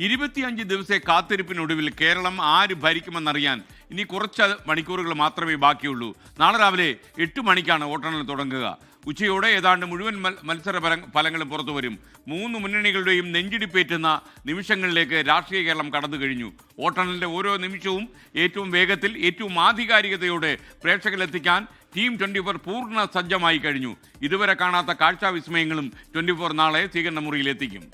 25 ദിവസത്തെ കാത്തിരിപ്പിനൊടുവിൽ കേരളം ആര് ഭരിക്കുമെന്നറിയാൻ ഇനി കുറച്ച് മണിക്കൂറുകൾ മാത്രമേ ബാക്കിയുള്ളൂ. നാളെ രാവിലെ 8 മണിക്കാണ് വോട്ടെണ്ണൽ തുടങ്ങുക. ഉച്ചയോടെ ഏതാണ്ട് മുഴുവൻ മത്സര ഫലങ്ങളും പുറത്തു വരും. 3 മുന്നണികളുടെയും നെഞ്ചിടിപ്പേറ്റുന്ന നിമിഷങ്ങളിലേക്ക് രാഷ്ട്രീയ കേരളം കടന്നു കഴിഞ്ഞു. വോട്ടെണ്ണലിന്റെ ഓരോ നിമിഷവും ഏറ്റവും വേഗത്തിൽ, ഏറ്റവും ആധികാരികതയോടെ പ്രേക്ഷകരിലെത്തിക്കാൻ ടീം 24 പൂർണ്ണ സജ്ജമായി കഴിഞ്ഞു. ഇതുവരെ കാണാത്ത കാഴ്ചാവിസ്മയങ്ങളും 24 നാളെ സ്വീകരണ മുറിയിലെത്തിക്കും.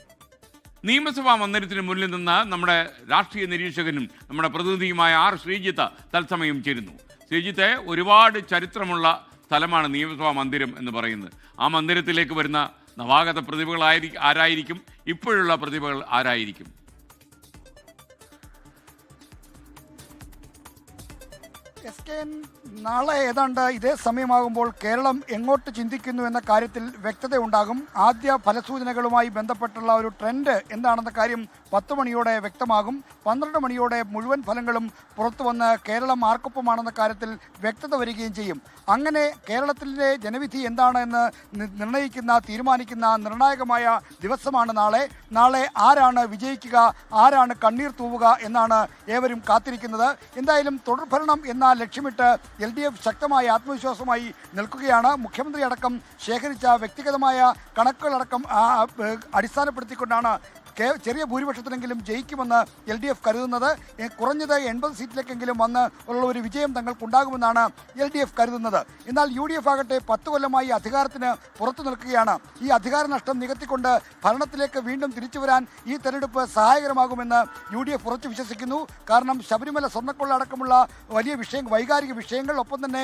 നിയമസഭാ മന്ദിരത്തിന് മുന്നിൽ നിന്ന് നമ്മുടെ രാഷ്ട്രീയ നിരീക്ഷകനും നമ്മുടെ പ്രതിനിധിയുമായ ആർ ശ്രീജിത്ത് തത്സമയം ചേരുന്നു. ശ്രീജിത്തെ, ഒരുപാട് ചരിത്രമുള്ള സ്ഥലമാണ് നിയമസഭാ മന്ദിരം എന്ന് പറയുന്നത്. ആ മന്ദിരത്തിലേക്ക് വരുന്ന നവാഗത പ്രതിഭകൾ ആരായിരിക്കും? ഇപ്പോഴുള്ള പ്രതിഭകൾ ആരായിരിക്കും? നാളെ ഏതാണ്ട് ഇതേ സമയമാകുമ്പോൾ കേരളം എങ്ങോട്ട് ചിന്തിക്കുന്നു എന്ന കാര്യത്തിൽ വ്യക്തതയുണ്ടാകും. ആദ്യ ഫലസൂചനകളുമായി ബന്ധപ്പെട്ടുള്ള ഒരു ട്രെൻഡ് എന്താണെന്ന കാര്യം 10 മണിയോടെ വ്യക്തമാകും. 12 മണിയോടെ മുഴുവൻ ഫലങ്ങളും പുറത്തു വന്ന് കേരളം ആർക്കൊപ്പമാണെന്ന കാര്യത്തിൽ വ്യക്തത വരികയും ചെയ്യും. അങ്ങനെ കേരളത്തിലെ ജനവിധി എന്താണ് എന്ന് തീരുമാനിക്കുന്ന നിർണായകമായ ദിവസമാണ് നാളെ. നാളെ ആരാണ് വിജയിക്കുക, ആരാണ് കണ്ണീർ തൂവുക എന്നാണ് ഏവരും കാത്തിരിക്കുന്നത്. എന്തായാലും തുടർഭരണം എന്ന ലക്ഷ്യമിട്ട് LDF ശക്തമായ ആത്മവിശ്വാസമായി നിൽക്കുകയാണ്. മുഖ്യമന്ത്രി അടക്കം ശേഖരിച്ച വ്യക്തിഗതമായ കണക്കുകളടക്കം അടിസ്ഥാനപ്പെടുത്തിക്കൊണ്ടാണ് ചെറിയ ഭൂരിപക്ഷത്തിലെങ്കിലും ജയിക്കുമെന്ന് LDF കരുതുന്നത്. കുറഞ്ഞത് 80 സീറ്റിലേക്കെങ്കിലും വന്ന് ഉള്ള ഒരു വിജയം തങ്ങൾക്കുണ്ടാകുമെന്നാണ് LDF കരുതുന്നത്. എന്നാൽ UDF ആകട്ടെ 10 കൊല്ലമായി അധികാരത്തിന് പുറത്തു നിൽക്കുകയാണ്. ഈ അധികാര നഷ്ടം നികത്തിക്കൊണ്ട് ഭരണത്തിലേക്ക് വീണ്ടും തിരിച്ചു വരാൻ ഈ തെരഞ്ഞെടുപ്പ് സഹായകരമാകുമെന്ന് UDF ഉറച്ചു വിശ്വസിക്കുന്നു. കാരണം ശബരിമല സ്വർണ്ണക്കൊള്ള അടക്കമുള്ള വലിയ വൈകാരിക വിഷയങ്ങൾ, ഒപ്പം തന്നെ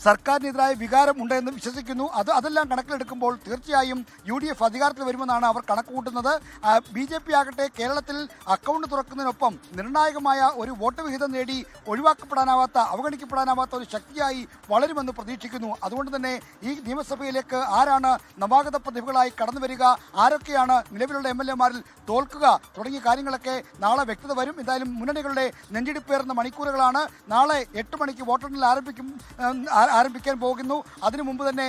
സർക്കാരിനെതിരായ വികാരം ഉണ്ടെന്ന് വിശ്വസിക്കുന്നു. അതെല്ലാം കണക്കിലെടുക്കുമ്പോൾ തീർച്ചയായും UDF അധികാരത്തിൽ വരുമെന്നാണ് അവർ കണക്കുകൂട്ടുന്നത്. BJP ആകട്ടെ കേരളത്തിൽ അക്കൗണ്ട് തുറക്കുന്നതിനൊപ്പം നിർണായകമായ ഒരു വോട്ട് വിഹിതം നേടി അവഗണിക്കപ്പെടാനാവാത്ത ഒരു ശക്തിയായി വളരുമെന്ന് പ്രതീക്ഷിക്കുന്നു. അതുകൊണ്ട് തന്നെ ഈ നിയമസഭയിലേക്ക് ആരാണ് നവാഗത പ്രതിഭകളായി കടന്നു വരിക, ആരൊക്കെയാണ് നിലവിലുള്ള MLA-മാരിൽ തോൽക്കുക തുടങ്ങിയ കാര്യങ്ങളൊക്കെ നാളെ വ്യക്തത വരും. എന്തായാലും മുന്നണികളുടെ നെഞ്ചിടിപ്പേറുന്ന മണിക്കൂറുകളാണ്. നാളെ 8 മണിക്ക് വോട്ടെണ്ണൽ ആരംഭിക്കാൻ പോകുന്നു. അതിനു മുമ്പ് തന്നെ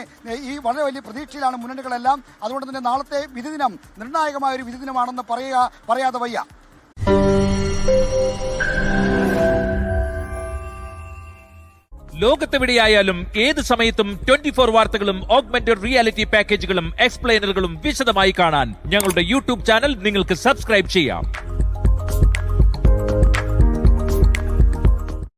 ഈ വളരെ വലിയ പ്രതീക്ഷയിലാണ് മുന്നണികളെല്ലാം. അതുകൊണ്ട് തന്നെ നാളത്തെ വിധിദിനം നിർണായകമായ ഒരു വിധിദിനമാണെന്ന് പറയാതെ വയ്യ. ലോകത്തെവിടെയായാലും ഏത് സമയത്തും 24 വാർത്തകളും ഓഗ്മെന്റഡ് റിയാലിറ്റി പാക്കേജുകളും എക്സ്പ്ലെയിനറുകളും വിശദമായി കാണാൻ ഞങ്ങളുടെ YouTube ചാനൽ നിങ്ങൾക്ക് സബ്സ്ക്രൈബ് ചെയ്യാം.